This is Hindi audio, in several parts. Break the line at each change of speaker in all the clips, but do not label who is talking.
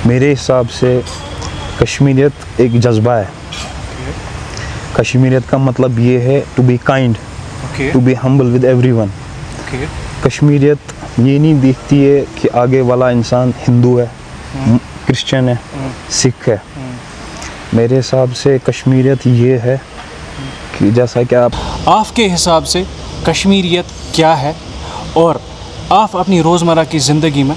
मेरे हिसाब से कश्मीरियत एक जज्बा है। कश्मीरियत का मतलब ये है to be kind, to be humble with everyone. कश्मीरियत ये नहीं देखती है कि आगे वाला इंसान हिंदू है, क्रिश्चियन है, सिख है। मेरे हिसाब से कश्मीरियत ये है कि जैसा कि
आपके हिसाब से कश्मीरियत क्या है और आप अपनी रोज़मर्रा की ज़िंदगी में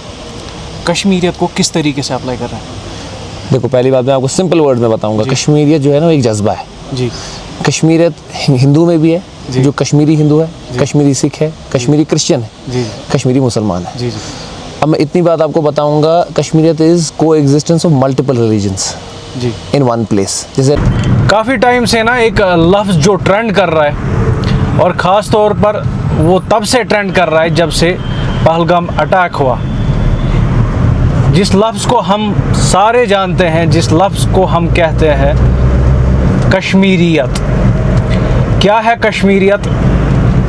कश्मीरियत को किस तरीके से अप्लाई कर रहे हैं?
देखो, पहली बात मैं आपको सिंपल वर्ड में बताऊंगा। कश्मीरियत जो है ना, एक जज्बा है
जी।
कश्मीरियत हिंदू में भी है, जो कश्मीरी हिंदू है, कश्मीरी सिख है, कश्मीरी क्रिश्चियन है,
जी,
कश्मीरी मुसलमान है।
जी जी।
अब मैं इतनी बात आपको बताऊंगा, Kashmiriyat is coexistence of multiple religions
जी
इन वन प्लेस। जैसे
काफ़ी टाइम से ना एक लफ्ज़ जो ट्रेंड कर रहा है, और ख़ास तौर पर वो तब से ट्रेंड कर रहा है जब से पहलगाम अटैक हुआ। जिस लफ्ज़ को हम सारे जानते हैं, जिस लफ्ज़ को हम कहते हैं कश्मीरियत। क्या है कश्मीरियत?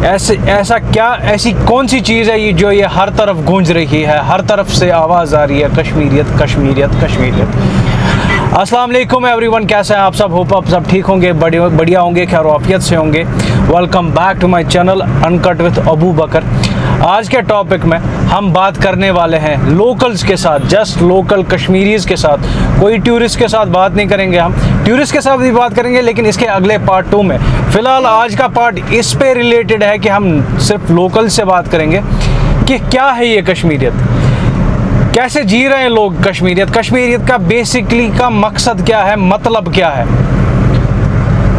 ऐसा क्या, ऐसी कौन सी चीज़ है ये जो ये हर तरफ गूंज रही है, हर तरफ से आवाज़ आ रही है कश्मीरियत कश्मीरियत कश्मीरियत। अस्सलाम वालेकुम एवरीवन, कैसे हैं आप सब? होप आप सब ठीक होंगे, बढ़िया होंगे, खैर आफियत से होंगे। Welcome back to my channel uncut with Abu Bakar. आज के टॉपिक में हम बात करने वाले हैं लोकल्स के साथ, जस्ट लोकल कश्मीरीज़ के साथ। कोई टूरिस्ट के साथ बात नहीं करेंगे, हम टूरिस्ट के साथ भी बात करेंगे लेकिन इसके अगले पार्ट 2 में। फ़िलहाल आज का पार्ट इस पे रिलेटेड है कि हम सिर्फ लोकल से बात करेंगे कि क्या है ये कश्मीरियत, कैसे जी रहे हैं लोग कश्मीरियत, कश्मीरियत का बेसिकली का मकसद क्या है, मतलब क्या है,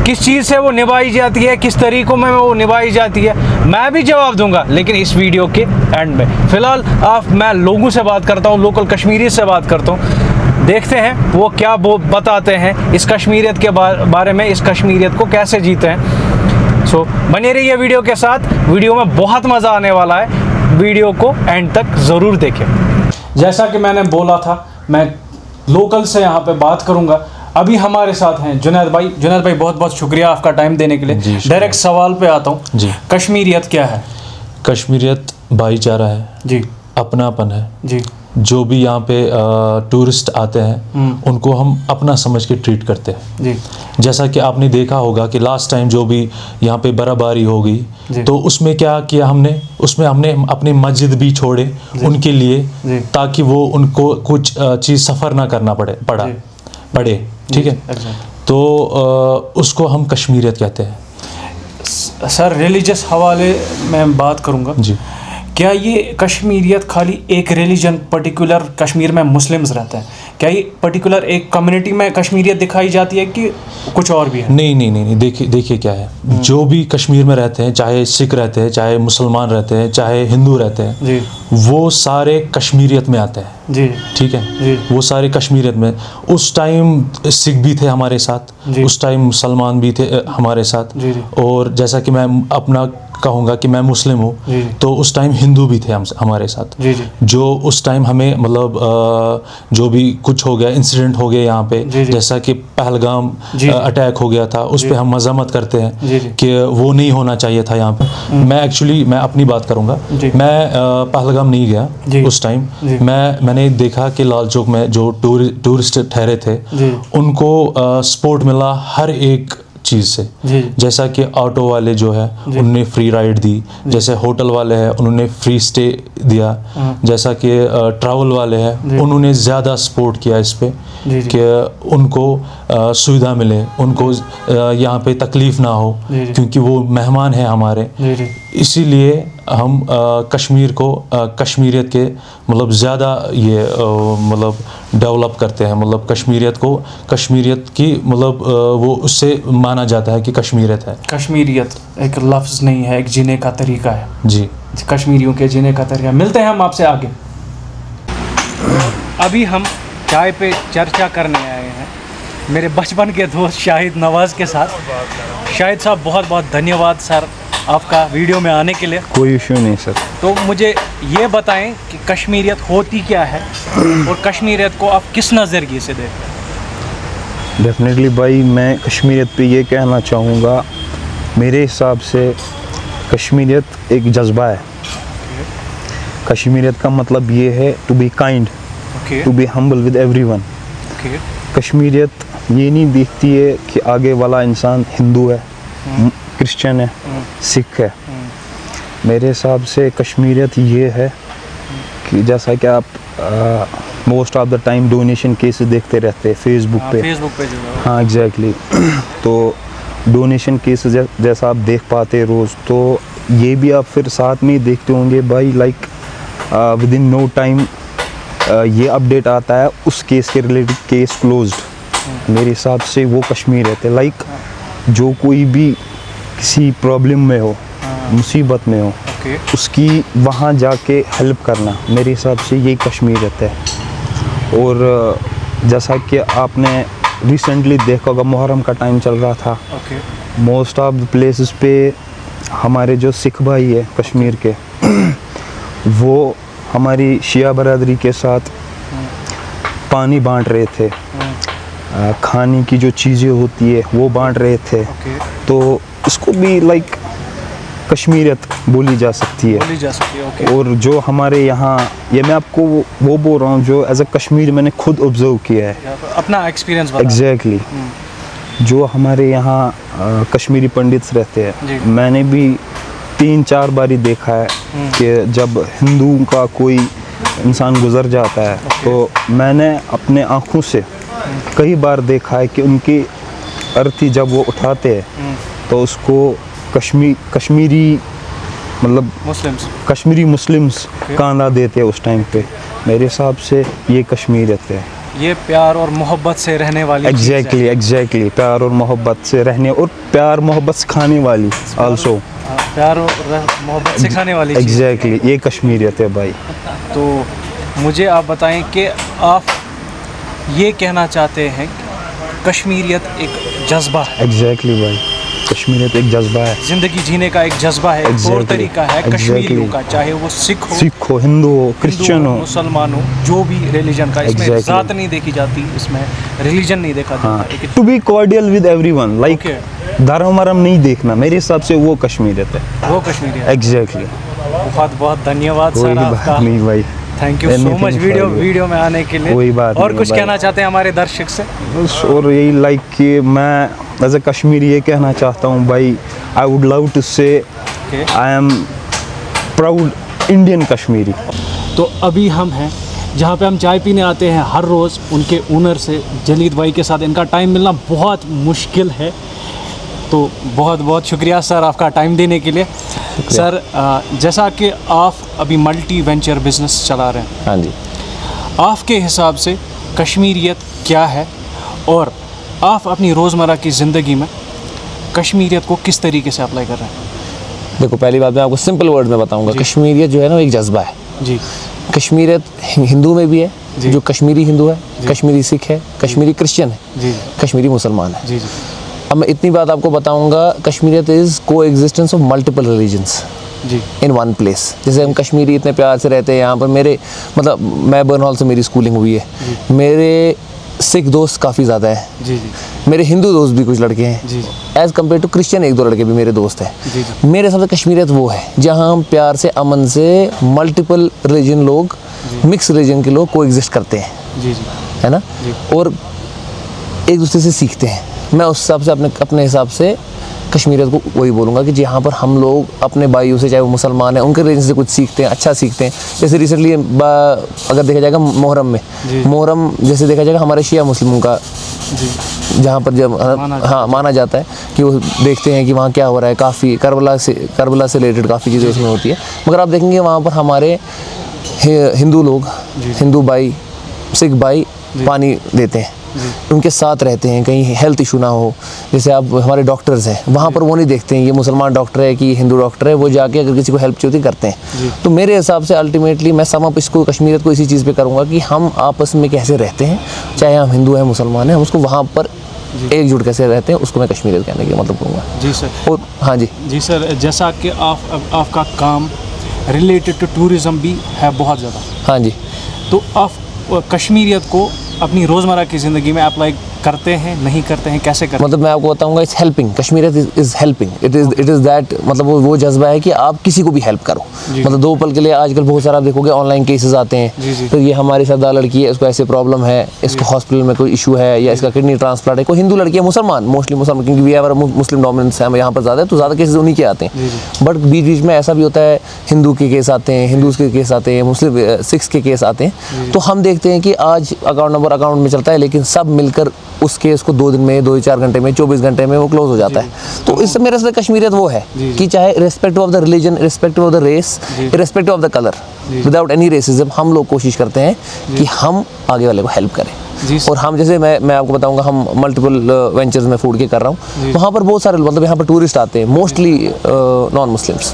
किस चीज़ से वो निभाई जाती है, किस तरीक़ों में वो निभाई जाती है। मैं भी जवाब दूंगा लेकिन इस वीडियो के एंड में। फ़िलहाल मैं लोगों से बात करता हूँ, लोकल कश्मीरी से बात करता हूँ, देखते हैं वो क्या बताते हैं इस कश्मीरियत के बारे में, इस कश्मीरियत को कैसे जीते हैं। सो बने रहिए वीडियो के साथ, वीडियो में बहुत मज़ा आने वाला है, वीडियो को एंड तक ज़रूर देखें। जैसा कि मैंने बोला था, मैं लोकल से यहाँ पे बात करूँगा। अभी हमारे साथ हैं जुनैद भाई। जुनैद भाई, बहुत बहुत शुक्रिया आपका टाइम देने के लिए। डायरेक्ट सवाल पे आता हूँ जी, कश्मीरियत क्या है?
कश्मीरियत भाईचारा है
जी,
अपनापन है
जी।
जो भी यहाँ पे टूरिस्ट आते हैं उनको हम अपना समझ के ट्रीट करते हैं
जी।
जैसा कि आपने देखा होगा कि लास्ट टाइम जो भी यहाँ पे बर्फबारी हो गई तो उसमें क्या किया हमने, उसमें हमने अपने मस्जिद भी छोड़े उनके लिए, ताकि वो उनको कुछ चीज़ सफ़र ना करना पड़े ठीक है। तो उसको हम कश्मीरियत कहते हैं।
सर, रिलीजियस हवाले में बात करूँगा
जी।
क्या ये कश्मीरियत खाली एक रिलीजन, पर्टिकुलर कश्मीर में मुस्लिम्स रहते हैं, क्या ये पर्टिकुलर एक कम्युनिटी में कश्मीरियत दिखाई जाती है कि कुछ और भी है?
नहीं, देखिए क्या है, जो भी कश्मीर में रहते हैं, चाहे सिख रहते हैं, चाहे मुसलमान रहते हैं, चाहे हिंदू रहते हैं जी, वो सारे कश्मीरियत में आते हैं
जी,
ठीक है जी। वो सारे कश्मीरियत में, उस टाइम सिख भी थे हमारे साथ, उस टाइम मुसलमान भी थे हमारे साथ जी, जी। और जैसा कि मैं अपना कहूँगा कि मैं मुस्लिम हूँ, तो उस टाइम हिंदू भी थे हमारे साथ जी, जी। जो उस टाइम हमें मतलब जो भी कुछ हो गया, इंसिडेंट हो गया यहाँ पे जी, जी। जैसा कि पहलगाम अटैक हो गया था, उस पर हम मज़म्मत करते हैं कि वो नहीं होना चाहिए था यहाँ पे। मैं अपनी बात करूँगा, मैं पहलगाम नहीं गया उस टाइम। मैंने देखा कि लाल चौक में जो टूरिस्ट ठहरे थे उनको सपोर्ट मिला हर एक चीज़ से, जैसा कि ऑटो वाले जो है उन्होंने फ्री राइड दी, जैसे होटल वाले हैं उन्होंने फ्री स्टे दिया, जैसा कि ट्रैवल वाले हैं उन्होंने ज़्यादा सपोर्ट किया इस पे कि उनको सुविधा मिले, उनको यहाँ पे तकलीफ़ ना हो, क्योंकि वो मेहमान हैं हमारे। इसीलिए हम कश्मीर को कश्मीरियत के मतलब ज़्यादा ये मतलब डेवलप करते हैं, मतलब कश्मीरियत की मतलब वो उससे माना जाता है कि कश्मीरियत है।
कश्मीरियत एक लफ्ज़ नहीं है, एक जीने का तरीका है
जी,
कश्मीरियों के जीने का तरीका। मिलते हैं हम आपसे आगे। अभी हम चाय पे चर्चा करने आए हैं मेरे बचपन के दोस्त शाहिद नवाज़ के साथ। शाहिद साहब, बहुत बहुत धन्यवाद सर आपका वीडियो में आने के लिए।
कोई इशू नहीं सर।
तो मुझे ये बताएं कि कश्मीरियत होती क्या है और कश्मीरियत को आप किस नज़रिए से देखते हैं?
डेफिनेटली भाई, मैं कश्मीरियत पे ये कहना चाहूँगा, मेरे हिसाब से कश्मीरियत एक जज्बा है। कश्मीरियत का मतलब ये है to be kind,
Okay.
to be humble with everyone.
Okay.
Kashmiriyat ये नहीं देखती है कि आगे वाला इंसान हिंदू है, क्रिश्चियन है, सिख है। मेरे हिसाब से कश्मीरियत ये है कि जैसा कि आप most of the time donation cases देखते रहते हैं फेसबुक पे।
फेसबुक पे जो है
हाँ एग्जैक्टली तो डोनेशन केसेस जैसा आप देख पाते हैं रोज़, तो ये भी आप फिर साथ में ही देखते होंगे भाई, like within no time ये अपडेट आता है उस केस के रिलेटेड, केस क्लोज्ड। मेरे हिसाब से वो कश्मीर रहते, लाइक जो कोई भी किसी प्रॉब्लम में हो, मुसीबत में हो,
ओके
उसकी वहाँ जाके हेल्प करना, मेरे हिसाब से यही कश्मीर रहता है। और जैसा कि आपने रिसेंटली देखा होगा, मुहर्रम का टाइम चल रहा था,
okay
most of the places पे हमारे जो सिख भाई है कश्मीर के वो हमारी शिया बरादरी के साथ पानी बांट रहे थे, खाने की जो चीज़ें होती है वो बांट रहे थे।
ओके
तो इसको भी लाइक कश्मीरियत बोली जा सकती है।
बोली जा सकती है। ओके
और जो हमारे यहाँ, ये मैं आपको वो बोल रहा हूँ जो एज अ कश्मीर मैंने खुद ऑब्जर्व किया है।
अपना एक्सपीरियंस बता।
एग्जैक्टली जो हमारे यहाँ कश्मीरी पंडित्स रहते
जी।
हैं, मैंने भी 3-4 बारी देखा है कि जब हिंदू का कोई इंसान गुजर जाता है तो मैंने अपने आँखों से कई बार देखा है कि उनकी अर्थी जब वो उठाते हैं तो उसको कश्मीरी मतलब
मुस्लिम्स
कश्मीरी मुस्लिम्स कांधा देते हैं उस टाइम पे। मेरे हिसाब से ये कश्मीरियत है।
ये प्यार और मोहब्बत से रहने वाली चीज़ है।
एग्जैक्टली प्यार और मोहब्बत से रहने और प्यार मोहब्बत सिखाने वाली आल्सो।
प्यार और मोहब्बत सिखाने वाली चीज़ है।
एग्जैक्टली ये कश्मीरियत है भाई।
तो मुझे आप बताएं कि आप ये कहना चाहते हैं कि कश्मीरियत एक जज्बा है।
एग्जैक्टली भाई, कश्मीरियत एक जज्बा है,
जिंदगी जीने का एक जज्बा है, एक तौर तरीका है कश्मीरियों का, चाहे वो सिख हो,
हिंदू हो, क्रिश्चियन हो,
मुसलमान हो, जो भी रिलीजन का। इसमें
Exactly.
जात नहीं देखी जाती, इसमें रिलीजन नहीं देखा
हाँ,
जाता। लेकिन
to be cordial with everyone, like
Okay.
धर्म वरम नहीं देखना, मेरे हिसाब से वो कश्मीरियत है।
वो कश्मीरी है।
एग्जैक्टली
बहुत बहुत धन्यवाद
कोई
सर आपका।
बात नहीं भाई,
thank you so
Anything
much
for you.
Video में आने के लिए।
कोई बात
और
नहीं
कुछ
भाई।
कहना चाहते हैं हमारे दर्शक से?
बस और यही लाइक कि मैं एज ए कश्मीरी ये कहना चाहता हूँ भाई, आई वुड लव टू से I am proud Indian Kashmiri.
तो अभी हम हैं जहाँ पे हम चाय पीने आते हैं हर रोज़ उनके ओनर से, जलीद भाई के साथ। इनका टाइम मिलना बहुत मुश्किल है, तो बहुत बहुत शुक्रिया सर आपका टाइम देने के लिए। सर जैसा कि आप अभी मल्टी वेंचर बिजनेस चला रहे हैं,
हाँ जी,
आपके हिसाब से कश्मीरियत क्या है और आप अपनी रोज़मर्रा की ज़िंदगी में कश्मीरियत को किस तरीके से अप्लाई कर रहे हैं?
देखो पहली बात मैं आपको सिंपल वर्ड में बताऊंगा, कश्मीरियत जो है ना वो एक जज्बा है।
जी
कश्मीरियत हिंदू में भी है,
जी।
जो कश्मीरी हिंदू है, कश्मीरी सिख है, कश्मीरी क्रिश्चियन है,
जी
कश्मीरी मुसलमान है।
जी जी
अब मैं इतनी बात आपको बताऊंगा, Kashmiriyat is coexistence of multiple religions
जी
इन वन प्लेस। जैसे हम कश्मीरी इतने प्यार से रहते हैं यहाँ पर, मेरे मतलब मैं बर्नहॉल से मेरी स्कूलिंग हुई है, मेरे सिख दोस्त काफ़ी ज़्यादा हैं,
जी जी
मेरे हिंदू दोस्त भी कुछ लड़के हैं,
जी
एज़ कम्पेयर टू क्रिश्चियन 1-2 लड़के भी मेरे दोस्त हैं।
जी जी
मेरे हिसाब से कश्मीरियत वो है जहाँ हम प्यार से, अमन से मल्टीपल रिलीजन लोग, मिक्स रिलीजन के लोग को एग्जिस्ट करते हैं,
जी जी
है ना, और एक दूसरे से सीखते हैं। मैं उस हिसाब से अपने हिसाब से कश्मीरियत को वही बोलूँगा कि जहाँ पर हम लोग अपने भाइयों से, चाहे वो मुसलमान हैं, उनके रिलीजन से कुछ सीखते हैं, अच्छा सीखते हैं। जैसे रिसेंटली अगर देखा जाएगा मुहर्रम में, मुहर्रम जैसे देखा जाएगा हमारे शिया मुस्लिमों का,
जी
जहाँ पर जब माना जाता है कि वो देखते हैं कि वहाँ क्या हो रहा है, काफ़ी करबला से रिलेटेड काफ़ी चीज़ें उसमें होती है। मगर आप देखेंगे वहाँ पर हमारे हिंदू लोग, हिंदू भाई, सिख भाई पानी देते हैं, उनके साथ रहते हैं, कहीं हेल्थ इशू ना हो। जैसे आप हमारे डॉक्टर्स हैं, वहाँ पर वो नहीं देखते हैं ये मुसलमान डॉक्टर है कि हिंदू डॉक्टर है, वो जाके अगर किसी को हेल्प चाहिए करते हैं। तो मेरे हिसाब से अल्टीमेटली मैं सम अप इसको कश्मीरियत को इसी चीज़ पे करूँगा कि हम आपस में कैसे रहते हैं, चाहे हम हिंदू हैं मुसलमान हैं, हम उसको वहाँ पर एकजुट कैसे रहते हैं, उसको मैं कश्मीरियत कहने का मतलब कहूँगा।
जी सर।
और हाँ जी
जी सर, जैसा कि आपका काम रिलेटेड टू टूरिज़म भी है बहुत ज़्यादा,
हाँ जी,
तो आप कश्मीरियत को अपनी रोज़मर्रा की ज़िंदगी में अप्लाई करते हैं, नहीं करते हैं, कैसे करते हैं?
मतलब मैं आपको बताऊंगा, it's helping, Kashmiriyat is helping, it is that, मतलब वो जज्बा है कि आप किसी को भी हेल्प करो। मतलब 2 पल के लिए आजकल बहुत सारा आप देखोगे ऑनलाइन केसेस आते हैं, तो ये हमारे साथ लड़की है, इसको ऐसे प्रॉब्लम है, इसको हॉस्पिटल में कोई इशू है, या इसका किडनी ट्रांसप्लांट है, कोई हिंदू लड़की है, मुसलमान, मोस्टली मुसलमान, क्योंकि वी हैव मुस्लिम डोमिनेंस है यहाँ पर ज़्यादा, तो ज़्यादा केसेस उन्हीं के आते हैं। बट बीच बीच में ऐसा भी होता है, हिंदू के केस आते हैं, हिंदूज़ के केस आते हैं, मुस्लिम सिख्स के केस आते हैं। तो हम देखते हैं कि आज अकाउंट नंबर अकाउंट में चलता है, लेकिन सब मिलकर उस केस को 2 दिन में, 2-4 घंटे में, 24 घंटे में वो क्लोज हो जाता है। तो इससे मेरे से कश्मीरियत वो है कि चाहे respect of the religion, respect of the race, respect of the colour, without any racism, हम लोग कोशिश करते हैं कि हम आगे वाले को हेल्प करें। और हम जैसे मैं आपको बताऊंगा, हम मल्टीपल वेंचर्स में फूड के कर रहा हूँ, वहाँ पर बहुत सारे मतलब यहाँ पर टूरिस्ट आते हैं, मोस्टली नॉन मुस्लिम्स,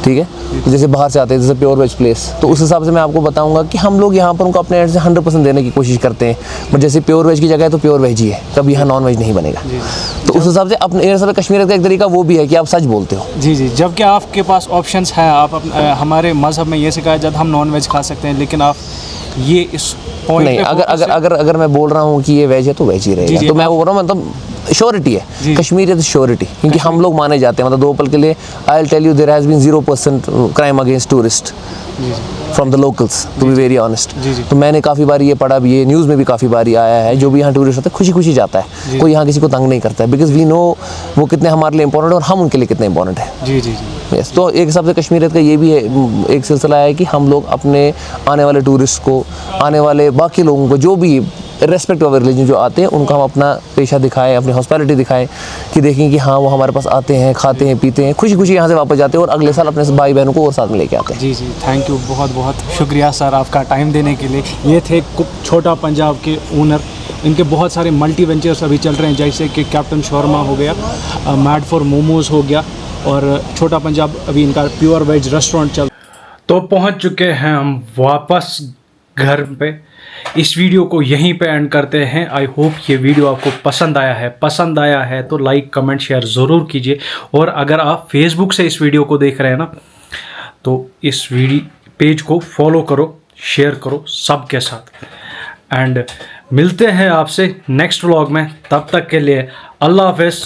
ठीक है, जैसे बाहर से आते हैं, जैसे प्योर वेज प्लेस, तो उस हिसाब से मैं आपको बताऊंगा कि हम लोग यहाँ पर उनको अपने एंड से 100% देने की कोशिश करते हैं। बट जैसे प्योर वेज की जगह है तो प्योर वेज ही है, कभी यहाँ नॉन वेज नहीं बनेगा। तो उस हिसाब से अपने कश्मीर का एक तरीका वो भी है कि आप सच बोलते हो।
जी जी, जबकि आपके पास ऑप्शंस हैं, आप हमारे मज़हब में ये सिखाया जाता है हम नॉन वेज खा सकते हैं, लेकिन आप ये इस पॉइंट
नहीं, अगर मैं बोल रहा हूँ कि ये वेज है तो वेज ही रहेगा। तो मैं वो बोल रहा हूँ, मतलब श्योरिटी है, कश्मीरियत श्योरिटी, क्योंकि हम लोग माने जाते हैं। मतलब 2 पल के लिए I will tell you, there has been 0% crime against tourist from the locals, to be very honest. तो मैंने काफ़ी बार ये पढ़ा भी, ये न्यूज़ में भी काफ़ी बार आया है, जो भी यहाँ टूरिस्ट होता है खुशी खुशी जाता है, कोई यहाँ किसी को तंग नहीं करता है, बिकॉज वी नो वो कितने हमारे लिए इंपॉर्टेंट है और हम उनके लिए कितने इंपॉर्टेंट है।
जी जी जी,
यस। तो एक हिसाब से कश्मीरियत का ये भी है, एक सिलसिला है कि हम लोग अपने आने वाले टूरिस्ट को, आने वाले बाकी लोगों को, जो भी रेस्पेक्ट ऑफ रिलीजन जो आते हैं, उनको हम अपना पेशा दिखाएं, अपनी हॉस्पिटैलिटी दिखाएं, कि देखें कि हाँ वो हमारे पास आते हैं, खाते हैं, पीते हैं, खुशी खुशी यहाँ से वापस जाते हैं और अगले साल अपने भाई बहनों को और साथ में लेके आते हैं।
जी जी, थैंक यू, बहुत बहुत शुक्रिया सर आपका टाइम देने के लिए। ये थे छोटा पंजाब के ओनर, इनके बहुत सारे मल्टी वेंचर्स अभी चल रहे हैं, जैसे कि कैप्टन शॉर्मा हो गया, मैड फॉर मोमोज हो गया, और छोटा पंजाब अभी इनका प्योर वेज रेस्टोरेंट चल। तो पहुंच चुके हैं हम वापस घर पे। इस वीडियो को यहीं पे एंड करते हैं। आई होप ये वीडियो आपको पसंद आया है तो लाइक कमेंट शेयर ज़रूर कीजिए, और अगर आप फेसबुक से इस वीडियो को देख रहे हैं ना, तो इस वीडियो पेज को फॉलो करो, शेयर करो सबके साथ, एंड मिलते हैं आपसे नेक्स्ट व्लॉग में। तब तक के लिए अल्लाह हाफ़िज़।